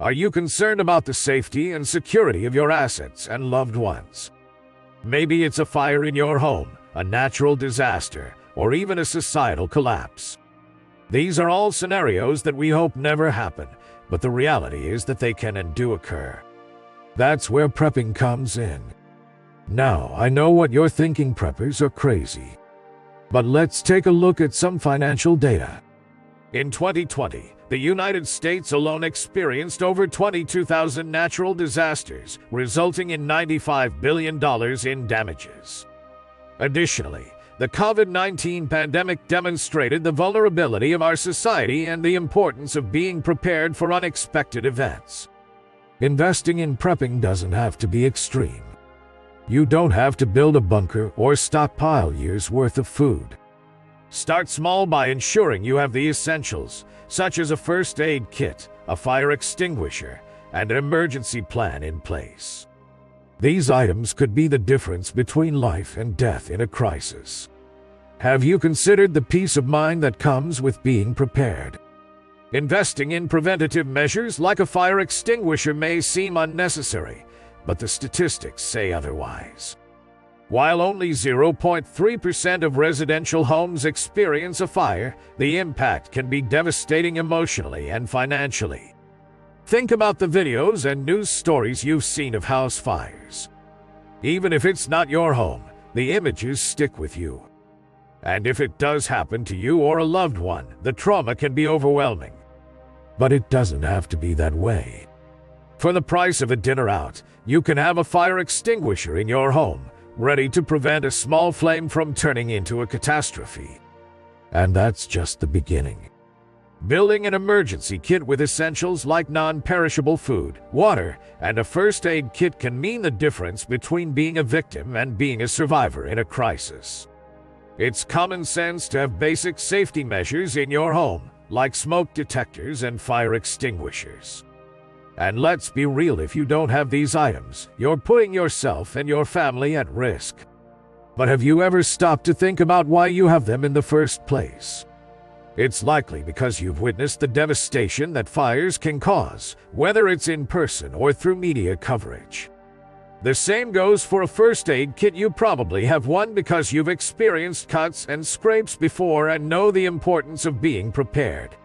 Are you concerned about the safety and security of your assets and loved ones? Maybe it's a fire in your home, a natural disaster, or even a societal collapse. These are all scenarios that we hope never happen, but the reality is that they can and do occur. That's where prepping comes in. Now, I know what you're thinking: preppers are crazy. But let's take a look at some financial data. In 2020, the United States alone experienced over 22,000 natural disasters, resulting in $95 billion in damages. Additionally, the COVID-19 pandemic demonstrated the vulnerability of our society and the importance of being prepared for unexpected events. Investing in prepping doesn't have to be extreme. You don't have to build a bunker or stockpile years' worth of food. Start small by ensuring you have the essentials, such as a first aid kit, a fire extinguisher, and an emergency plan in place. These items could be the difference between life and death in a crisis. Have you considered the peace of mind that comes with being prepared? Investing in preventative measures like a fire extinguisher may seem unnecessary, but the statistics say otherwise. While only 0.3% of residential homes experience a fire, the impact can be devastating emotionally and financially. Think about the videos and news stories you've seen of house fires. Even if it's not your home, the images stick with you. And if it does happen to you or a loved one, the trauma can be overwhelming. But it doesn't have to be that way. For the price of a dinner out, you can have a fire extinguisher in your home, ready to prevent a small flame from turning into a catastrophe. And that's just the beginning. Building an emergency kit with essentials like non-perishable food, water, and a first aid kit can mean the difference between being a victim and being a survivor in a crisis. It's common sense to have basic safety measures in your home, like smoke detectors and fire extinguishers. And let's be real, if you don't have these items, you're putting yourself and your family at risk. But have you ever stopped to think about why you have them in the first place? It's likely because you've witnessed the devastation that fires can cause, whether it's in person or through media coverage. The same goes for a first aid kit. You probably have one because you've experienced cuts and scrapes before and know the importance of being prepared.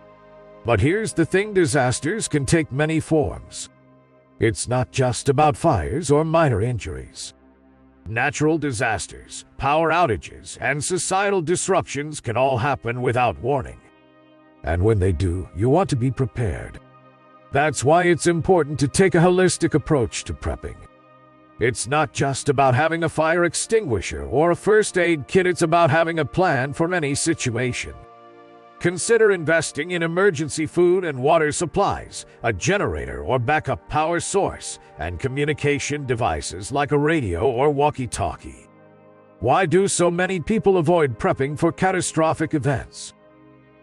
But here's the thing: disasters can take many forms. It's not just about fires or minor injuries. Natural disasters, power outages, and societal disruptions can all happen without warning. And when they do, you want to be prepared. That's why it's important to take a holistic approach to prepping. It's not just about having a fire extinguisher or a first aid kit, it's about having a plan for any situation. Consider investing in emergency food and water supplies, a generator or backup power source, and communication devices like a radio or walkie-talkie. Why do so many people avoid prepping for catastrophic events?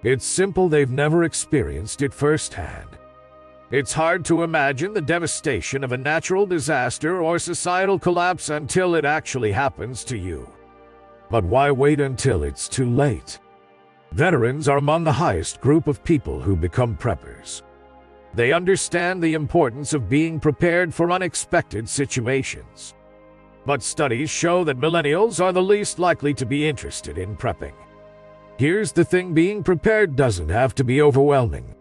It's simple: they've never experienced it firsthand. It's hard to imagine the devastation of a natural disaster or societal collapse until it actually happens to you. But why wait until it's too late? Veterans are among the highest group of people who become preppers. They understand the importance of being prepared for unexpected situations. But studies show that millennials are the least likely to be interested in prepping. Here's the thing: being prepared doesn't have to be overwhelming.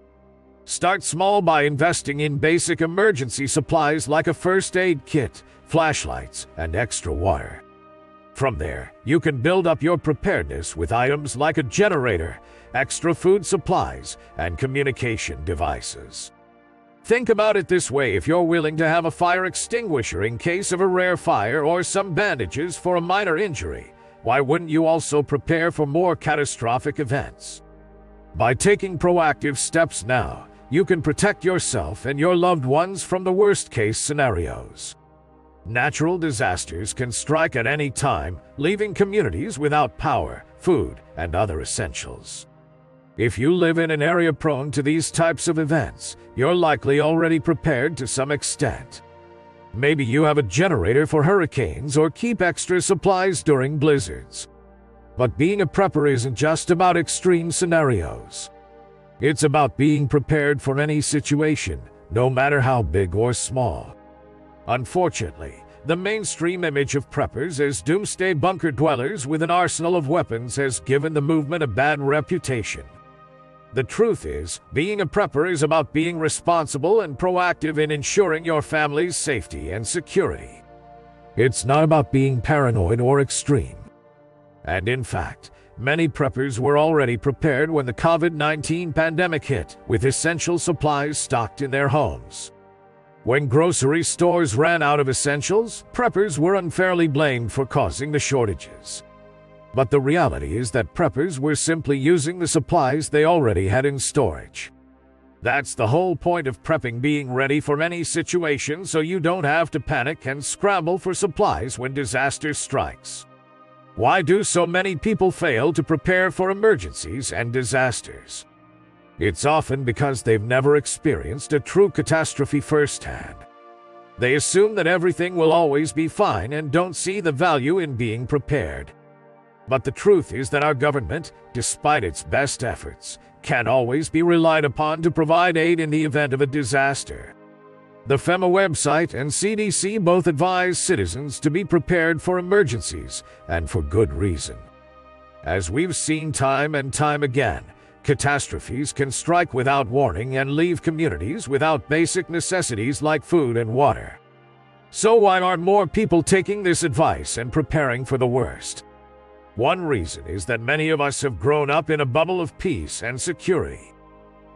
Start small by investing in basic emergency supplies like a first aid kit, flashlights, and extra water. From there, you can build up your preparedness with items like a generator, extra food supplies, and communication devices. Think about it this way: if you're willing to have a fire extinguisher in case of a rare fire or some bandages for a minor injury, why wouldn't you also prepare for more catastrophic events? By taking proactive steps now, you can protect yourself and your loved ones from the worst-case scenarios. Natural disasters can strike at any time, leaving communities without power, food, and other essentials. If you live in an area prone to these types of events, you're likely already prepared to some extent. Maybe you have a generator for hurricanes or keep extra supplies during blizzards. But being a prepper isn't just about extreme scenarios. It's about being prepared for any situation, no matter how big or small. Unfortunately, the mainstream image of preppers as doomsday bunker dwellers with an arsenal of weapons has given the movement a bad reputation. The truth is, being a prepper is about being responsible and proactive in ensuring your family's safety and security. It's not about being paranoid or extreme. And in fact, many preppers were already prepared when the COVID-19 pandemic hit, with essential supplies stocked in their homes. When grocery stores ran out of essentials, preppers were unfairly blamed for causing the shortages. But the reality is that preppers were simply using the supplies they already had in storage. That's the whole point of prepping, being ready for any situation so you don't have to panic and scramble for supplies when disaster strikes. Why do so many people fail to prepare for emergencies and disasters? It's often because they've never experienced a true catastrophe firsthand. They assume that everything will always be fine and don't see the value in being prepared. But the truth is that our government, despite its best efforts, can't always be relied upon to provide aid in the event of a disaster. The FEMA website and CDC both advise citizens to be prepared for emergencies, and for good reason. As we've seen time and time again, catastrophes can strike without warning and leave communities without basic necessities like food and water. So why aren't more people taking this advice and preparing for the worst? One reason is that many of us have grown up in a bubble of peace and security.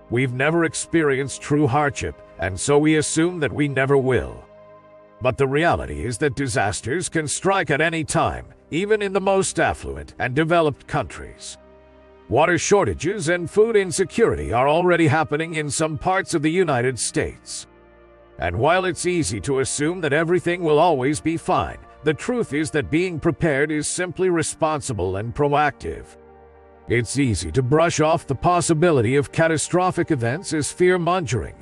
We've never experienced true hardship, and so we assume that we never will. But the reality is that disasters can strike at any time, even in the most affluent and developed countries. Water shortages and food insecurity are already happening in some parts of the United States. And while it's easy to assume that everything will always be fine, the truth is that being prepared is simply responsible and proactive. It's easy to brush off the possibility of catastrophic events as fear-mongering.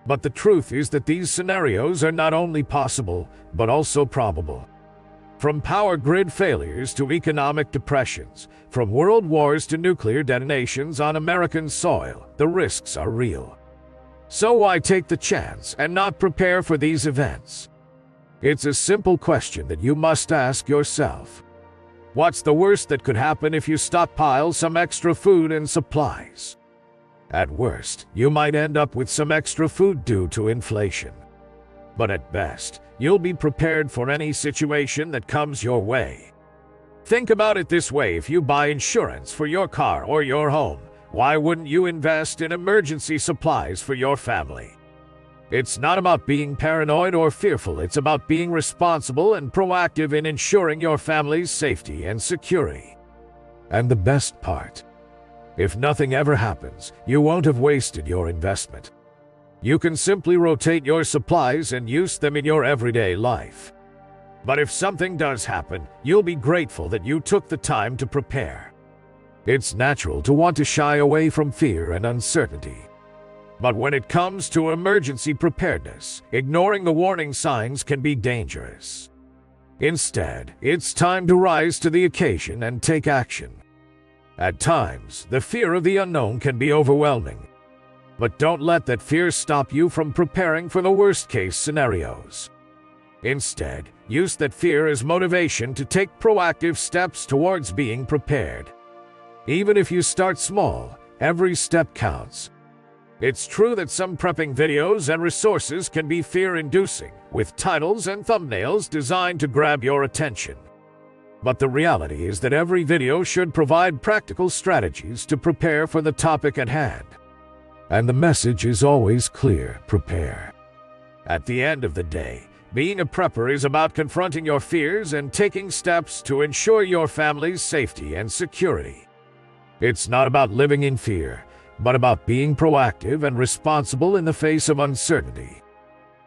But the truth is that these scenarios are not only possible, but also probable. From power grid failures to economic depressions, from world wars to nuclear detonations on American soil, the risks are real. So why take the chance and not prepare for these events? It's a simple question that you must ask yourself. What's the worst that could happen if you stockpile some extra food and supplies? At worst, you might end up with some extra food due to inflation. But at best, you'll be prepared for any situation that comes your way. Think about it this way: if you buy insurance for your car or your home, why wouldn't you invest in emergency supplies for your family? It's not about being paranoid or fearful, it's about being responsible and proactive in ensuring your family's safety and security. And the best part, if nothing ever happens, you won't have wasted your investment. You can simply rotate your supplies and use them in your everyday life. But if something does happen, you'll be grateful that you took the time to prepare. It's natural to want to shy away from fear and uncertainty. But when it comes to emergency preparedness, ignoring the warning signs can be dangerous. Instead, it's time to rise to the occasion and take action. At times, the fear of the unknown can be overwhelming. But don't let that fear stop you from preparing for the worst-case scenarios. Instead, use that fear as motivation to take proactive steps towards being prepared. Even if you start small, every step counts. It's true that some prepping videos and resources can be fear-inducing, with titles and thumbnails designed to grab your attention. But the reality is that every video should provide practical strategies to prepare for the topic at hand. And the message is always clear: prepare. At the end of the day, being a prepper is about confronting your fears and taking steps to ensure your family's safety and security. It's not about living in fear, but about being proactive and responsible in the face of uncertainty.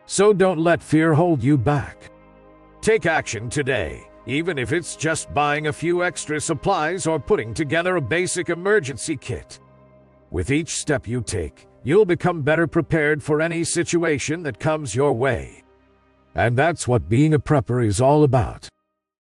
So don't let fear hold you back. Take action today, even if it's just buying a few extra supplies or putting together a basic emergency kit. With each step you take, you'll become better prepared for any situation that comes your way. And that's what being a prepper is all about.